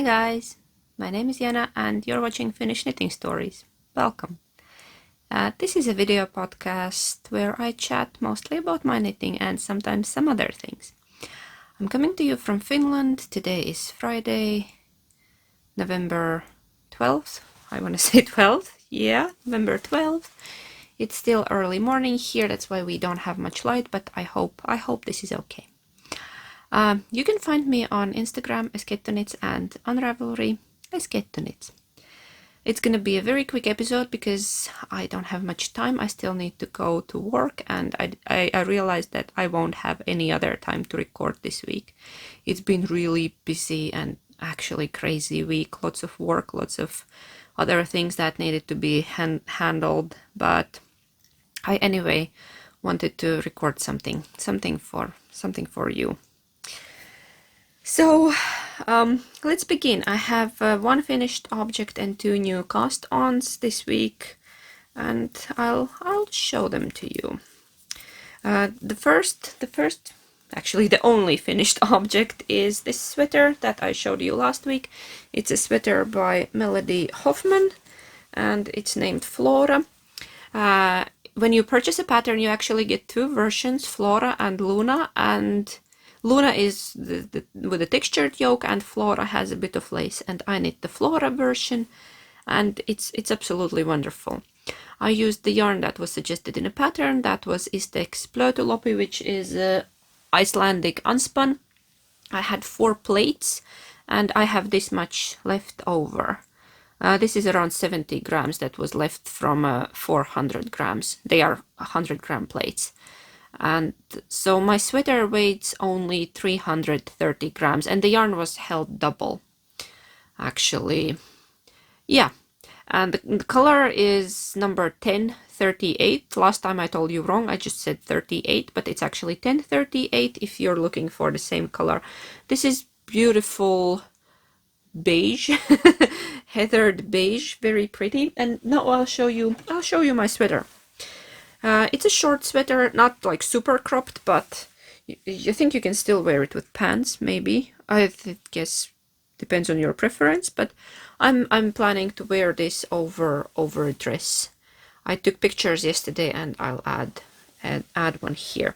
Hi guys, my name is Jana and you're watching Finnish Knitting Stories. Welcome. This is a video podcast where I chat mostly about my knitting and sometimes some other things. I'm coming to you from Finland. Today is Friday, November 12th. I want to say 12th. Yeah, November 12th. It's still early morning here, that's why we don't have much light, but I hope this is okay. You can find me on Instagram as Kettonits and on Ravelry as Kettonits. It's gonna be a very quick episode because I don't have much time. I still need to go to work and I realized that I won't have any other time to record this week. It's been really busy and actually crazy week. Lots of work, lots of other things that needed to be handled, but I anyway wanted to record something for you. So let's begin. I have one finished object and two new cast-ons this week, and I'll show them to you. The first, actually the only finished object is this sweater that I showed you last week. It's a sweater by Melody Hoffman, and it's named Flora. When you purchase a pattern, you actually get two versions, Flora and Luna, and Luna is with a textured yoke and Flora has a bit of lace, and I knit the Flora version and it's absolutely wonderful. I used the yarn that was suggested in a pattern, that was Istex Plötulopi, which is Icelandic unspun. I had 4 plates and I have this much left over. This is around 70 grams that was left from 400 grams. They are 100-gram plates. And so my sweater weighs only 330 grams and the yarn was held double, actually. Yeah, and the color is number 1038. Last time I told you wrong, I just said 38, but it's actually 1038 if you're looking for the same color. This is beautiful beige, heathered beige, very pretty. And now I'll show you my sweater. It's a short sweater, not like super cropped, but you think you can still wear it with pants, maybe. I guess depends on your preference, but I'm planning to wear this over a dress. I took pictures yesterday and I'll add one here.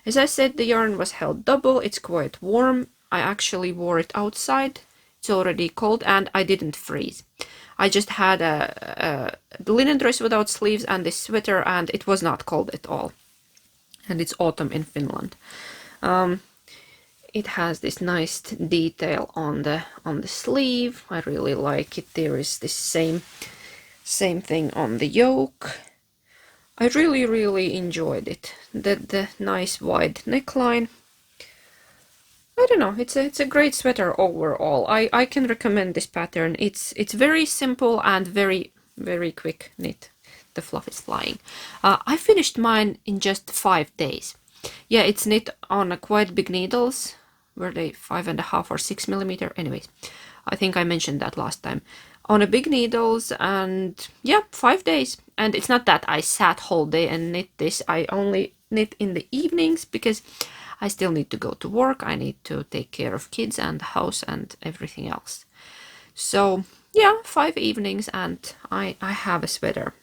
As I said, the yarn was held double. It's quite warm. I actually wore it outside. It's already cold and I didn't freeze. I just had the linen dress without sleeves and this sweater, and it was not cold at all. And it's autumn in Finland. It has this nice detail on the sleeve. I really like it. There is this same thing on the yoke. I really enjoyed it. The nice wide neckline. I don't know, it's a great sweater overall. I can recommend this pattern. It's very simple and very quick knit. The fluff is flying. I finished mine in just 5 days. Yeah, it's knit on quite big needles. Were they 5.5 or 6 millimeter? Anyways, I think I mentioned that last time. On a big needles, and yeah, 5 days. And it's not that I sat whole day and knit this. I only knit in the evenings because I still need to go to work. I need to take care of kids and the house and everything else. So yeah, 5 evenings and I have a sweater.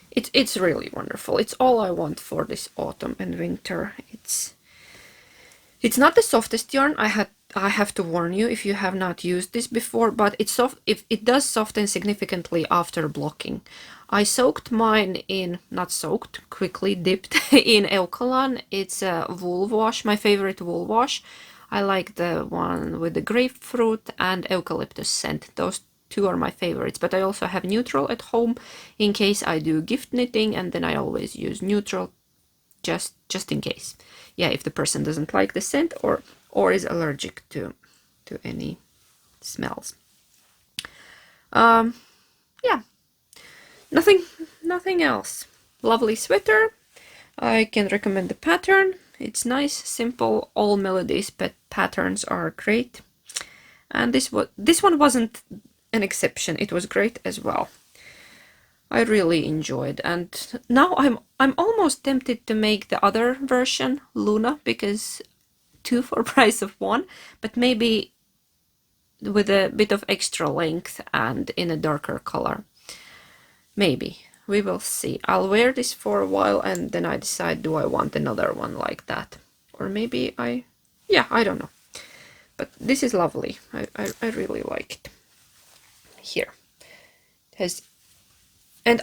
It's really wonderful. It's all I want for this autumn and winter. It's not the softest yarn. I have to warn you if you have not used this before, but it's soft. If it does soften significantly after blocking. I soaked mine in, not soaked, quickly dipped in Eucalan. It's a wool wash, my favorite wool wash. I like the one with the grapefruit and eucalyptus scent. Those two are my favorites, but I also have neutral at home in case I do gift knitting, and then I always use neutral just in case. Yeah, if the person doesn't like the scent or is allergic to any smells. Yeah. Nothing else. Lovely sweater. I can recommend the pattern. It's nice, simple. All Melody's patterns are great. And this one wasn't an exception. It was great as well. I really enjoyed, and now I'm almost tempted to make the other version, Luna, because 2 for price of 1, but maybe with a bit of extra length and in a darker color. Maybe. We will see. I'll wear this for a while and then I decide, do I want another one like that? Or maybe yeah, I don't know. But this is lovely. I really like it. Here. It has, and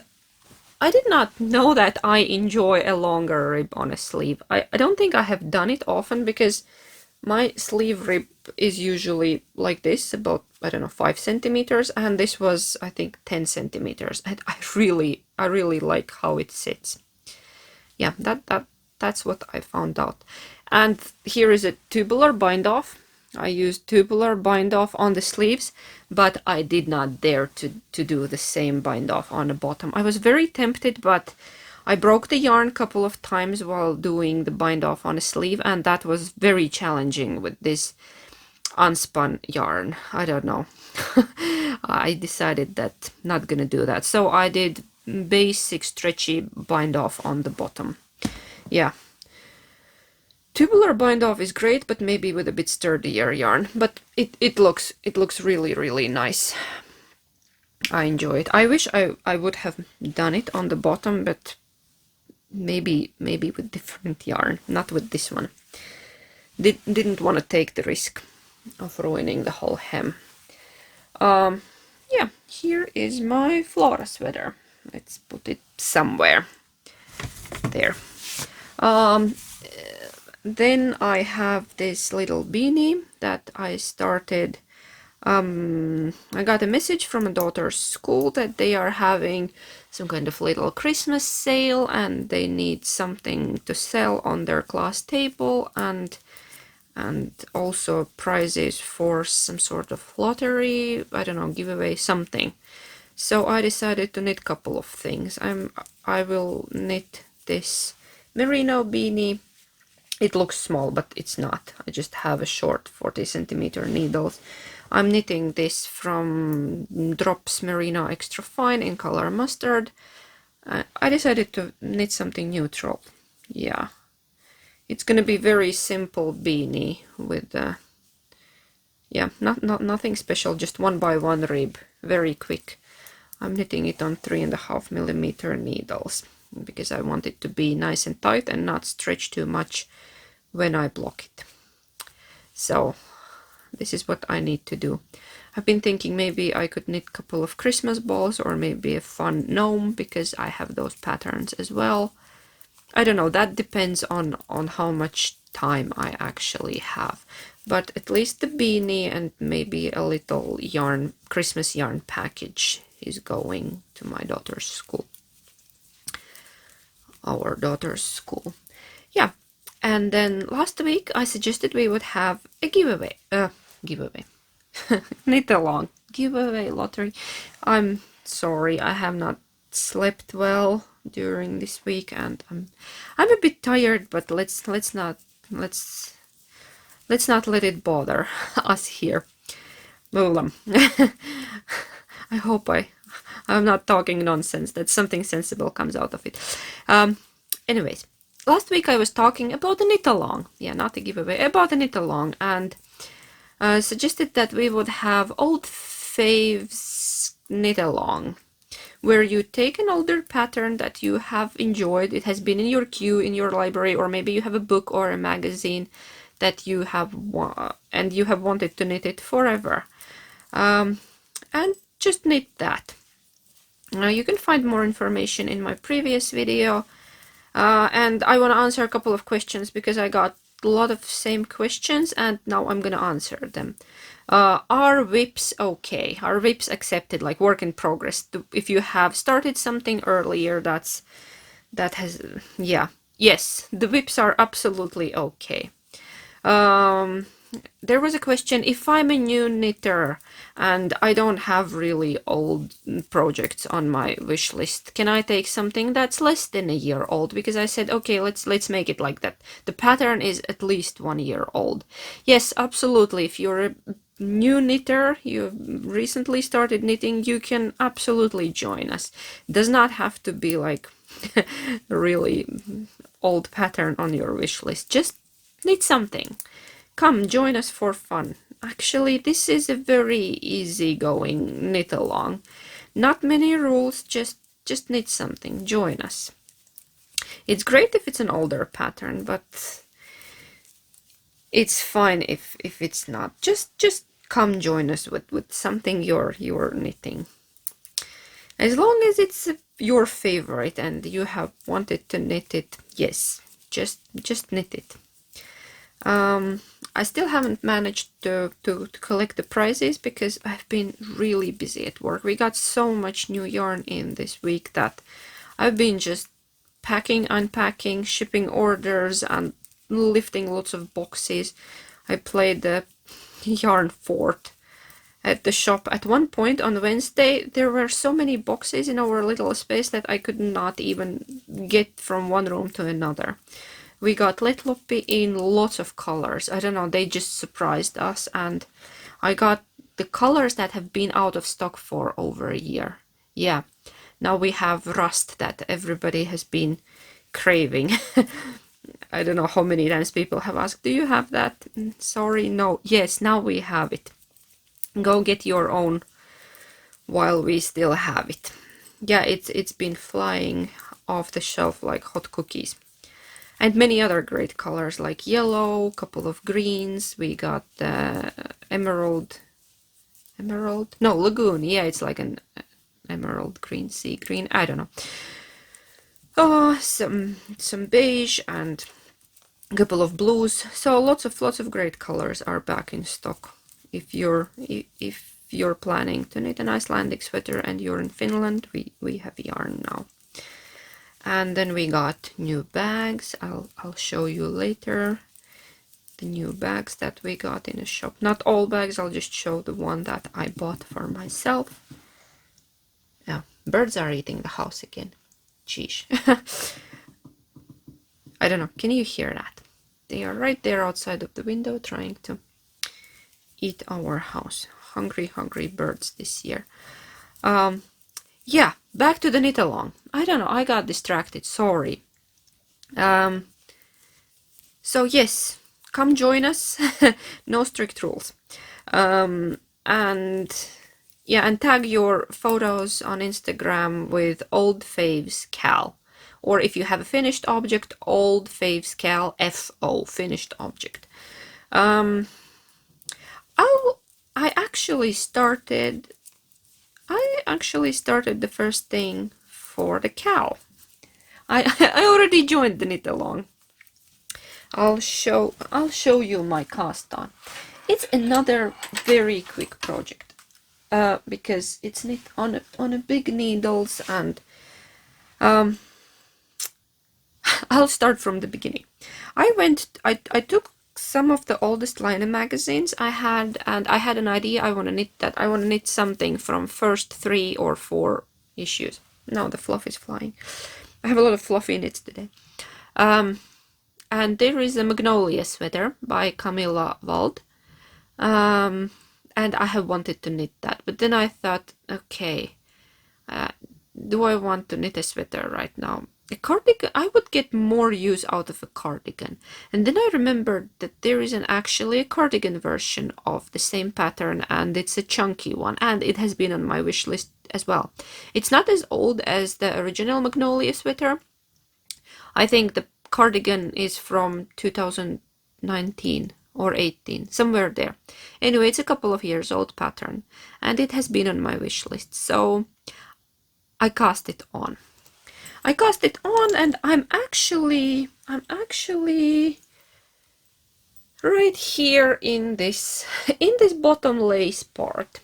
I did not know that I enjoy a longer rib on a sleeve. I don't think I have done it often because my sleeve rib is usually like this, about, I don't know, 5 centimeters, and this was, I think, 10 centimeters. And I really like how it sits. Yeah, that's what I found out. And here is a tubular bind off. I used tubular bind off on the sleeves, but I did not dare to do the same bind off on the bottom. I was very tempted, but I broke the yarn a couple of times while doing the bind off on a sleeve, and that was very challenging with this unspun yarn. I don't know. I decided that not gonna do that. So I did basic stretchy bind off on the bottom. Yeah. Tubular bind off is great, but maybe with a bit sturdier yarn. But it looks really nice. I enjoy it. I wish I would have done it on the bottom, but maybe with different yarn, not with this one. Didn't want to take the risk of ruining the whole hem. Yeah, here is my Flora sweater. Let's put it somewhere. There. Then I have this little beanie that I started. I got a message from a daughter's school that they are having some kind of little Christmas sale and they need something to sell on their class table, and also prizes for some sort of lottery, I don't know, giveaway, something. So I decided to knit a couple of things. I will knit this merino beanie. It looks small, but it's not. I just have a short 40 centimeter needles. I'm knitting this from Drops Merino Extra Fine in color mustard. I decided to knit something neutral. Yeah. It's gonna be very simple beanie with, yeah, nothing special, just 1x1 rib, very quick. I'm knitting it on 3.5 millimeter needles because I want it to be nice and tight and not stretch too much when I block it. So this is what I need to do. I've been thinking maybe I could knit a couple of Christmas balls or maybe a fun gnome because I have those patterns as well. I don't know, that depends on how much time I actually have. But at least the beanie and maybe a little yarn, Christmas yarn package is going to my daughter's school. Our daughter's school. Yeah. And then last week I suggested we would have a giveaway. Knit along. Giveaway lottery. I'm sorry, I have not slept well during this week and I'm a bit tired, but let's not let it bother us here. I hope I'm not talking nonsense, that something sensible comes out of it. Anyways, last week I was talking about the knit along. Yeah, not a giveaway, about the knit along, and suggested that we would have old faves knit along, where you take an older pattern that you have enjoyed, it has been in your queue, in your library, or maybe you have a book or a magazine that you have and you have wanted to knit it forever, and just knit that. You can find more information in my previous video, and I want to answer a couple of questions because I got a lot of same questions and now I'm gonna answer them. Are WIPs okay? Are WIPs accepted, like work in progress? If you have started something earlier, yes, the WIPs are absolutely okay. There was a question, if I'm a new knitter and I don't have really old projects on my wish list, can I take something that's less than a year old? Because I said, okay, let's make it like that. The pattern is at least 1 year old. Yes, absolutely. If you're a new knitter, you recently started knitting, you can absolutely join us. It does not have to be like a really old pattern on your wish list. Just knit something. Come, join us for fun. Actually, this is a very easygoing knit along. Not many rules, just knit something, join us. It's great if it's an older pattern, but it's fine if it's not. Just come join us with something you're knitting. As long as it's your favorite and you have wanted to knit it, yes, just knit it. I still haven't managed to collect the prizes because I've been really busy at work. We got so much new yarn in this week that I've been just packing, unpacking, shipping orders, and lifting lots of boxes. I played the yarn fort at the shop. At one point on Wednesday, there were so many boxes in our little space that I could not even get from one room to another. We got Let Loppi in lots of colors. I don't know, they just surprised us, and I got the colors that have been out of stock for over a year. Yeah, now we have rust that everybody has been craving. I don't know how many times people have asked, do you have that? Sorry, no. Yes, now we have it. Go get your own while we still have it. Yeah, it's been flying off the shelf like hot cookies. And many other great colors like yellow, couple of greens. We got emerald. No, lagoon. Yeah, it's like an emerald green, sea green. I don't know. Oh, some beige and a couple of blues. So lots of great colors are back in stock. If you're planning to knit an Icelandic sweater and you're in Finland, we have yarn now. And then we got new bags. I'll show you later the new bags that we got in a shop. Not all bags, I'll just show the one that I bought for myself. Yeah, birds are eating the house again. Sheesh. I don't know, can you hear that? They are right there outside of the window trying to eat our house. Hungry birds this year. Yeah, back to the knit along. I don't know, I got distracted, sorry. So yes, come join us. No strict rules. And yeah, and tag your photos on Instagram with old faves cal. Or if you have a finished object, old faves cal, FO, finished object. I actually started the first thing for the cal. I already joined the knit along. I'll show you my cast on. It's another very quick project because it's knit on a big needles, and I'll start from the beginning. I took some of the oldest liner magazines I had, and I had an idea. I want to knit something from first 3 or 4 issues. Now the fluff is flying. I have a lot of fluffy knits today. And there is a Magnolia sweater by Camilla Wald. And I have wanted to knit that, but then I thought, okay, do I want to knit a sweater right now? A cardigan, I would get more use out of a cardigan. And then I remembered that there is actually a cardigan version of the same pattern, and it's a chunky one, and it has been on my wish list as well. It's not as old as the original Magnolia sweater. I think the cardigan is from 2019 or 18, somewhere there. Anyway, it's a couple of years old pattern, and it has been on my wish list, so I cast it on. And I'm actually right here in this bottom lace part.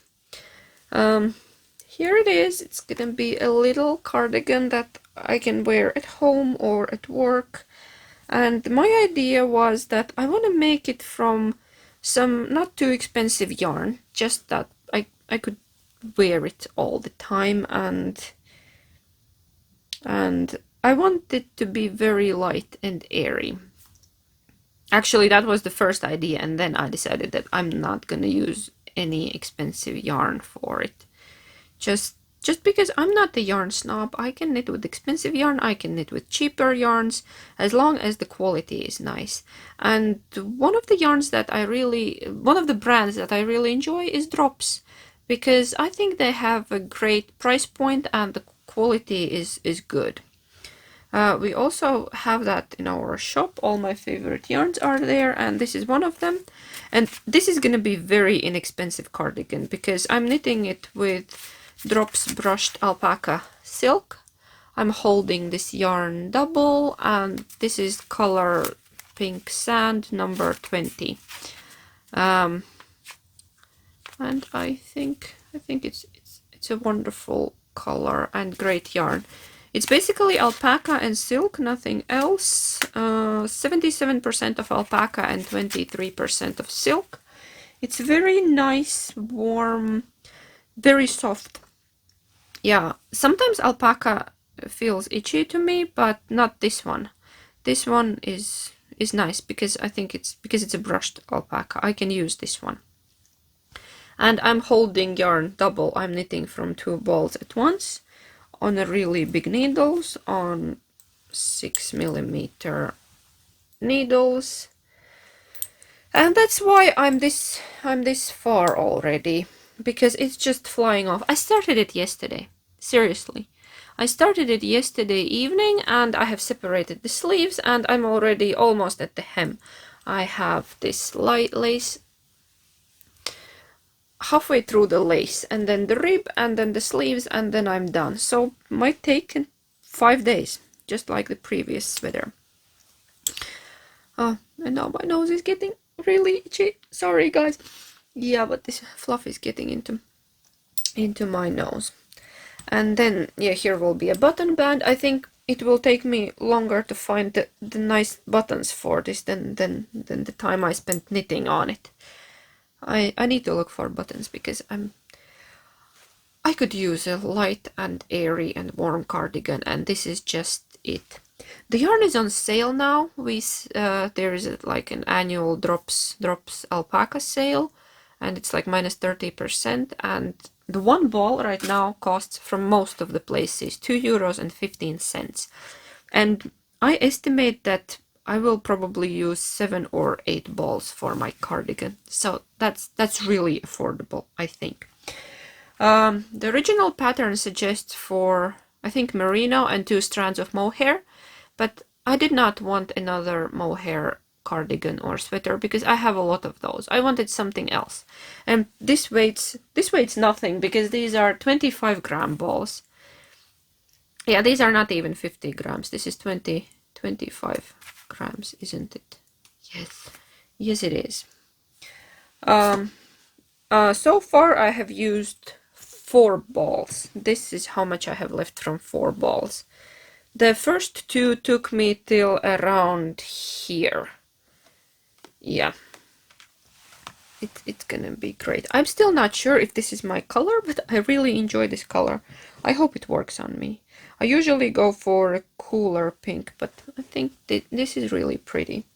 Here it is. It's gonna be a little cardigan that I can wear at home or at work. And my idea was that I want to make it from some not too expensive yarn, just that I could wear it all the time, and I want it to be very light and airy. Actually, that was the first idea, and then I decided that I'm not gonna use any expensive yarn for it. Just just because I'm not a yarn snob, I can knit with expensive yarn, I can knit with cheaper yarns, as long as the quality is nice. And one of the brands that I really enjoy is Drops, because I think they have a great price point and the quality is good. We also have that in our shop. All my favorite yarns are there, and this is one of them. And this is going to be very inexpensive cardigan because I'm knitting it with Drops brushed alpaca silk. I'm holding this yarn double, and this is color Pink Sand number 20. And I think it's a wonderful color and great yarn. It's basically alpaca and silk, nothing else. 77% of alpaca and 23% of silk. It's very nice, warm, very soft. Yeah, sometimes alpaca feels itchy to me, but not this one. This one is nice because I think it's a brushed alpaca. I can use this one. And I'm holding yarn double. I'm knitting from 2 balls at once on a really big needles, on 6mm needles. And that's why I'm this far already, because it's just flying off. I started it yesterday. Seriously. I started it yesterday evening, and I have separated the sleeves, and I'm already almost at the hem. I have this light lace halfway through the lace, and then the rib, and then the sleeves, and then I'm done. So might take 5 days, just like the previous sweater. And now my nose is getting really itchy. Sorry guys. Yeah, but this fluff is getting into my nose. And then, yeah, here will be a button band. I think it will take me longer to find the nice buttons for this than the time I spent knitting on it. I need to look for buttons because I could use a light and airy and warm cardigan, and this is just it. The yarn is on sale now. There is like an annual Drops alpaca sale, and it's like minus 30%, and the one ball right now costs, from most of the places, €2.15. And I estimate that I will probably use 7 or 8 balls for my cardigan. So that's really affordable, I think. The original pattern suggests for, I think, merino and 2 strands of mohair, but I did not want another mohair cardigan or sweater because I have a lot of those. I wanted something else. And this weighs nothing because these are 25-gram balls. Yeah, these are not even 50 grams. This is 25 grams, isn't it? Yes it is. So far I have used 4 balls. This is how much I have left from 4 balls. The first 2 took me till around here. Yeah, it's gonna be great. I'm still not sure if this is my color, but I really enjoy this color. I hope it works on me. I usually go for a cooler pink, but I think this is really pretty.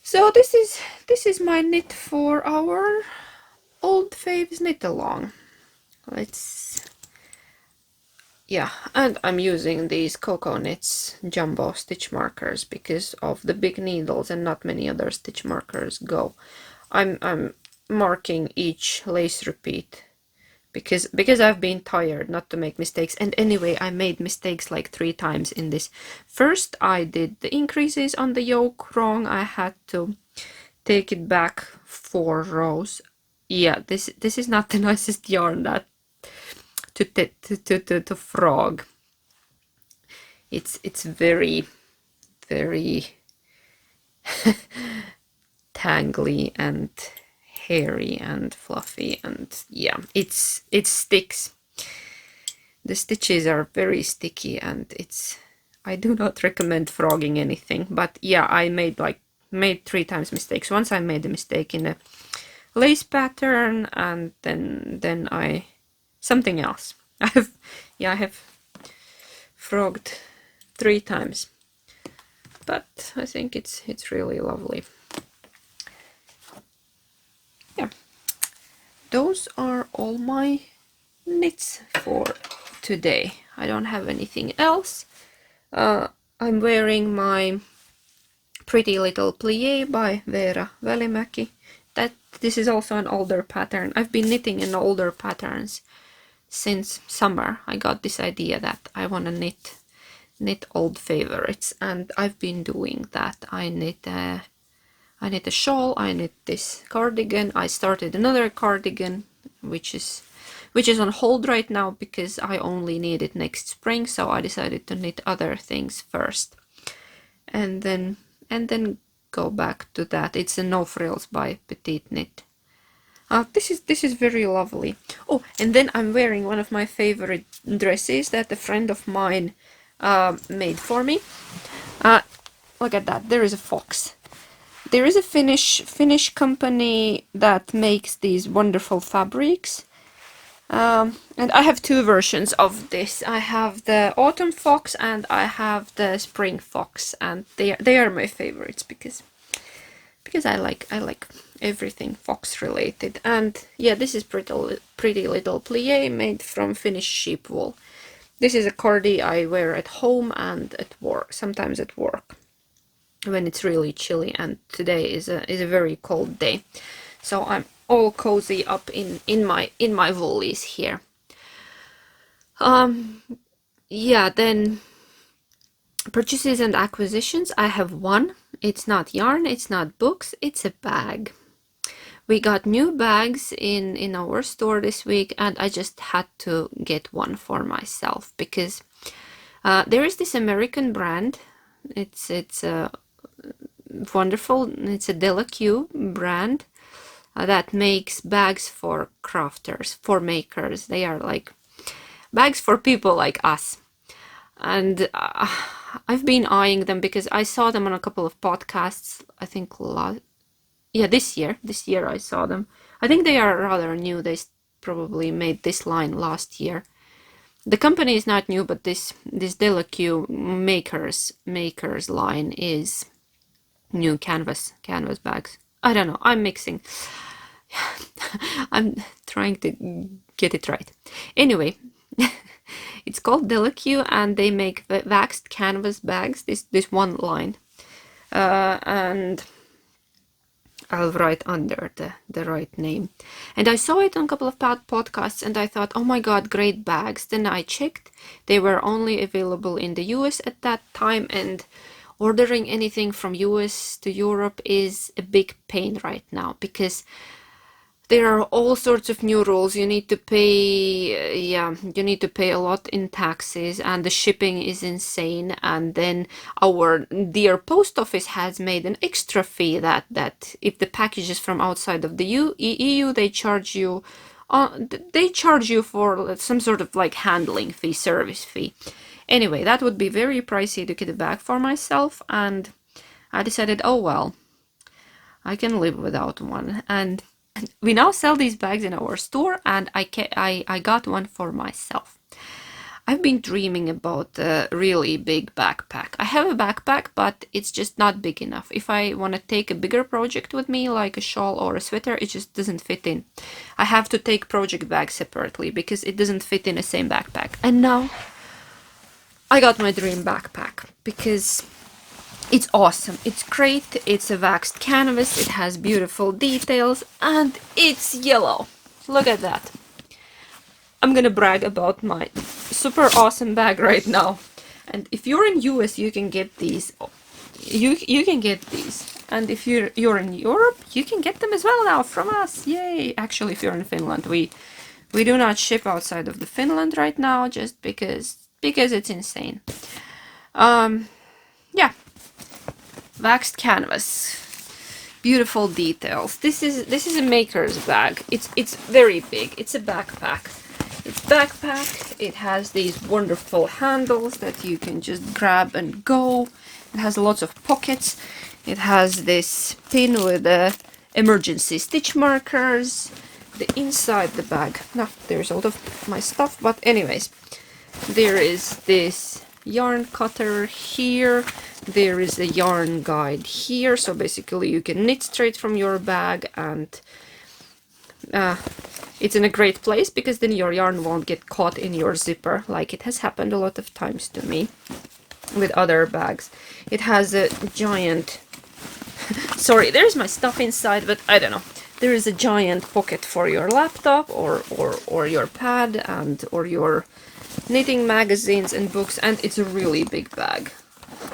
So this is my knit for our old faves knit along. Yeah, and I'm using these Cocoa Knits jumbo stitch markers because of the big needles, and not many other stitch markers go. I'm marking each lace repeat because I've been tired not to make mistakes. And anyway, I made mistakes like 3 times in this. First, I did the increases on the yoke wrong. I had to take it back 4 rows. Yeah, this is not the nicest yarn that to frog. It's very tangly and hairy and fluffy, and yeah, it sticks. The stitches are very sticky, and I do not recommend frogging anything. But yeah, I made 3 times mistakes. Once I made a mistake in a lace pattern, and then something else. I have frogged 3 times, but I think it's really lovely. Yeah, those are all my knits for today. I don't have anything else. I'm wearing my Pretty Little Plie by Veera Välimäki. This is also an older pattern. I've been knitting in older patterns since summer. I got this idea that I want to knit old favorites, and I've been doing that. I knit a shawl, I knit this cardigan, I started another cardigan, which is on hold right now because I only need it next spring, so I decided to knit other things first. And then go back to that. It's a No Frills by Petite Knit. This is very lovely. Oh, and then I'm wearing one of my favorite dresses that a friend of mine made for me. Look at that. There is a fox. There is a Finnish company that makes these wonderful fabrics. And I have two versions of this. I have the autumn fox and I have the spring fox, and they are my favorites because I like everything fox related. And yeah, this is Pretty Little Plie made from Finnish sheep wool. This is a cardi I wear at home and at work, sometimes at work when it's really chilly, and today is a very cold day, so I'm all cozy up in my woolies here. Yeah, then purchases and acquisitions. I have one. It's not yarn, it's not books, it's a bag. We got new bags in our store this week, and I just had to get one for myself because there is this American brand. It's wonderful. It's a Delacue brand that makes bags for crafters, for makers. They are like bags for people like us. And I've been eyeing them because I saw them on a couple of podcasts. I think this year I saw them. I think they are rather new. They probably made this line last year. The company is not new, but this Delacue makers line is new. Canvas bags. I don't know. I'm mixing. I'm trying to get it right. Anyway, it's called Delacue, and they make waxed canvas bags. This one line, and I'll write under the right name. And I saw it on a couple of podcasts, and I thought, oh my god, great bags. Then I checked; they were only available in the US at that time, and ordering anything from US to Europe is a big pain right now because there are all sorts of new rules. You need to pay, you need to pay a lot in taxes, and the shipping is insane. And then our dear post office has made an extra fee that if the package is from outside of the EU, they charge you for some sort of like handling fee, service fee. Anyway, that would be very pricey to get a bag for myself, and I decided, oh well, I can live without one. And we now sell these bags in our store, and I got one for myself. I've been dreaming about a really big backpack. I have a backpack, but it's just not big enough. If I want to take a bigger project with me, like a shawl or a sweater, it just doesn't fit in. I have to take project bags separately because it doesn't fit in the same backpack. And now I got my dream backpack because it's awesome. It's great. It's a waxed canvas. It has beautiful details, and it's yellow. Look at that. I'm gonna brag about my super awesome bag right now. And if you're in US, you can get these. You can get these. And if you're in Europe, you can get them as well now from us. Yay! Actually, if you're in Finland, we do not ship outside of the Finland right now, just because it's insane. Yeah. Waxed canvas, beautiful details. This is a maker's bag. It's very big. It's a backpack. It has these wonderful handles that you can just grab and go. It has lots of pockets. It has this pin with the emergency stitch markers. The inside the bag. Now there's all of my stuff, but anyways, there is this yarn cutter here. There is a yarn guide here, so basically you can knit straight from your bag, and It's in a great place because then your yarn won't get caught in your zipper, like it has happened a lot of times to me with other bags. It has a giant, sorry, there's my stuff inside, but I don't know. There is a giant pocket for your laptop or your pad and or your knitting magazines and books, and it's a really big bag.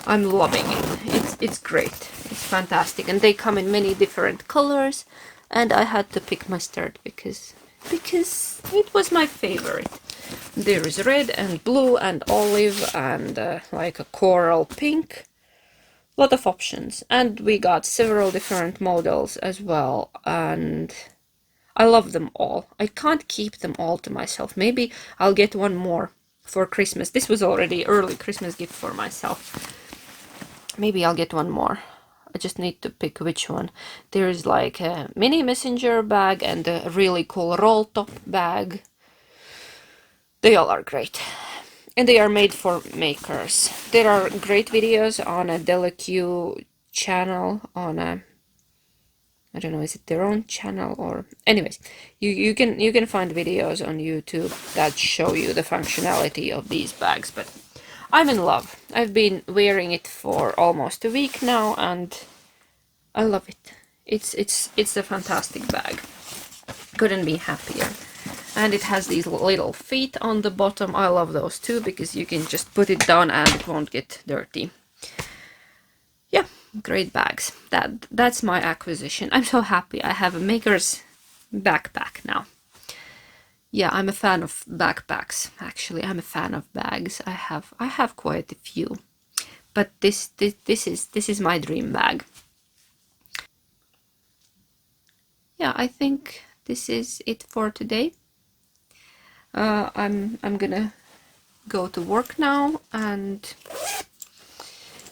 I'm loving it. It's great. It's fantastic, and they come in many different colors, and I had to pick mustard because it was my favorite. There is red and blue and olive and like a coral pink. Lot of options, and we got several different models as well, and I love them all. I can't keep them all to myself. Maybe I'll get one more for Christmas. This was already early Christmas gift for myself. Maybe I'll get one more. I just need to pick which one. There's like a mini messenger bag and a really cool roll top bag. They all are great. And they are made for makers. There are great videos on a DeliQ channel, on a, I don't know, is it their own channel or, anyways, you can find videos on YouTube that show you the functionality of these bags, but I'm in love. I've been wearing it for almost a week now and I love it. It's a fantastic bag. Couldn't be happier. And it has these little feet on the bottom. I love those too because you can just put it down and it won't get dirty. Yeah, great bags. That's my acquisition. I'm so happy. I have a maker's backpack now. Yeah, I'm a fan of backpacks. Actually, I'm a fan of bags. I have quite a few, but this is my dream bag. Yeah, I think this is it for today. I'm gonna go to work now, and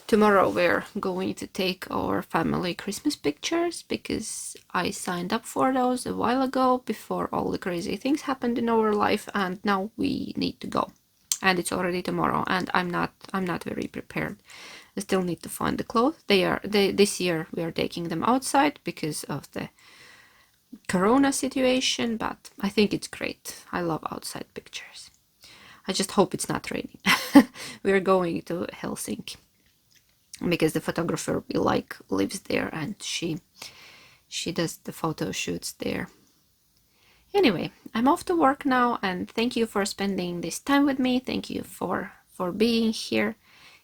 tomorrow we're going to take our family Christmas pictures because I signed up for those a while ago before all the crazy things happened in our life, and now we need to go. And it's already tomorrow, and I'm not very prepared. I still need to find the clothes. This year we are taking them outside because of the Corona situation, but I think it's great. I love outside pictures. I just hope it's not raining. We're going to Helsinki because the photographer we like lives there, and she does the photo shoots there. Anyway, I'm off to work now, and thank you for spending this time with me. Thank you for being here.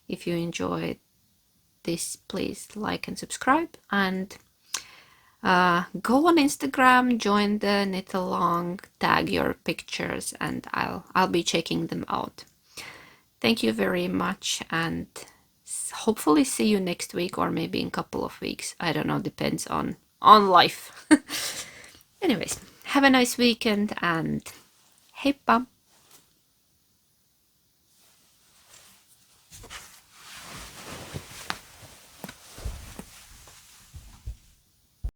If you enjoyed this, please like and subscribe, and go on Instagram, join the knit along, tag your pictures, and I'll be checking them out. Thank you very much, and hopefully see you next week or maybe in a couple of weeks. I don't know, depends on life. Anyways, have a nice weekend and heippa!